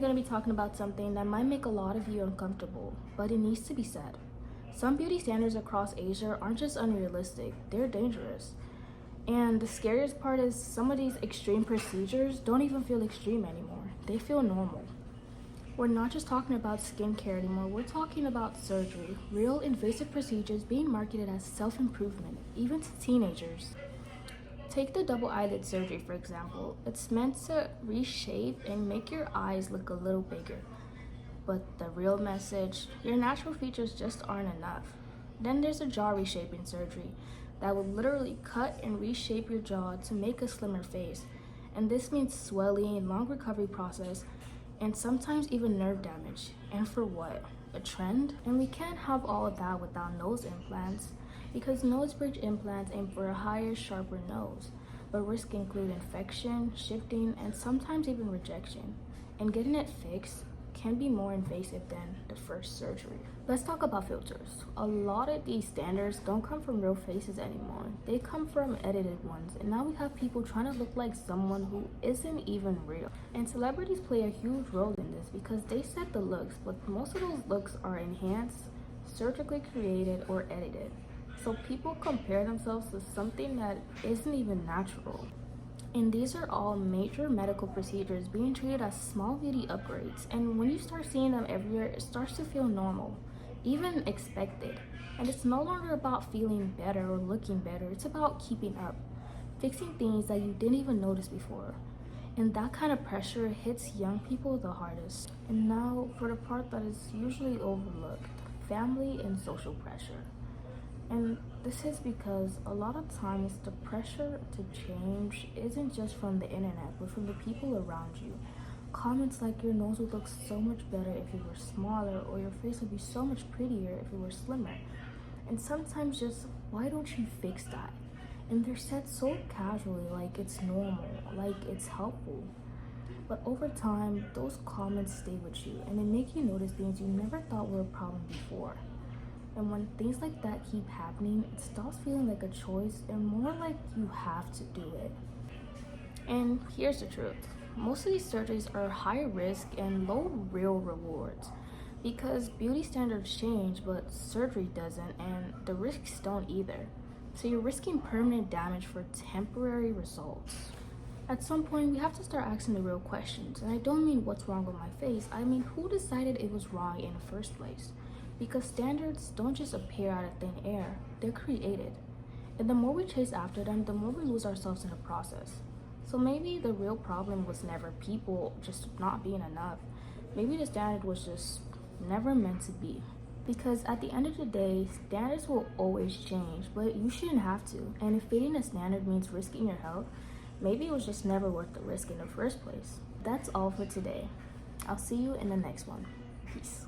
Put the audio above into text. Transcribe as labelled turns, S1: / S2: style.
S1: going to be talking about something that might make a lot of you uncomfortable, but it needs to be said. Some beauty standards across Asia aren't just unrealistic, they're dangerous. And the scariest part is some of these extreme procedures don't even feel extreme anymore. They feel normal. We're not just talking about skincare anymore, we're talking about surgery, real invasive procedures being marketed as self-improvement, even to teenagers. Take the double eyelid surgery, for example. It's meant to reshape and make your eyes look a little bigger. But the real message, your natural features just aren't enough. Then there's a jaw reshaping surgery that will literally cut and reshape your jaw to make a slimmer face. And this means swelling, long recovery process, and sometimes even nerve damage. And for what? A trend? And we can't have all of that without nose implants, because nose bridge implants aim for a higher, sharper nose, but risks include infection, shifting, and sometimes even rejection. And getting it fixed can be more invasive than the first surgery. Let's talk about filters. A lot of these standards don't come from real faces anymore. They come from edited ones, and now we have people trying to look like someone who isn't even real. And celebrities play a huge role in this because they set the looks, but most of those looks are enhanced, surgically created, or edited. So people compare themselves to something that isn't even natural. And these are all major medical procedures being treated as small beauty upgrades. And when you start seeing them everywhere, it starts to feel normal, even expected. And it's no longer about feeling better or looking better. It's about keeping up, fixing things that you didn't even notice before. And that kind of pressure hits young people the hardest. And now for the part that is usually overlooked, family and social pressure. And this is because a lot of times the pressure to change isn't just from the internet, but from the people around you. Comments like your nose would look so much better if you were smaller, or your face would be so much prettier if you were slimmer. And sometimes just, why don't you fix that? And they're said so casually, like it's normal, like it's helpful. But over time, those comments stay with you and they make you notice things you never thought were a problem before. And when things like that keep happening, it stops feeling like a choice and more like you have to do it. And here's the truth. Most of these surgeries are high risk and low real rewards because beauty standards change, but surgery doesn't, and the risks don't either. So you're risking permanent damage for temporary results. At some point, we have to start asking the real questions. And I don't mean what's wrong with my face, I mean who decided it was wrong in the first place? Because standards don't just appear out of thin air, they're created. And the more we chase after them, the more we lose ourselves in the process. So maybe the real problem was never people just not being enough. Maybe the standard was just never meant to be. Because at the end of the day, standards will always change, but you shouldn't have to. And if fitting a standard means risking your health, maybe it was just never worth the risk in the first place. That's all for today. I'll see you in the next one. Peace.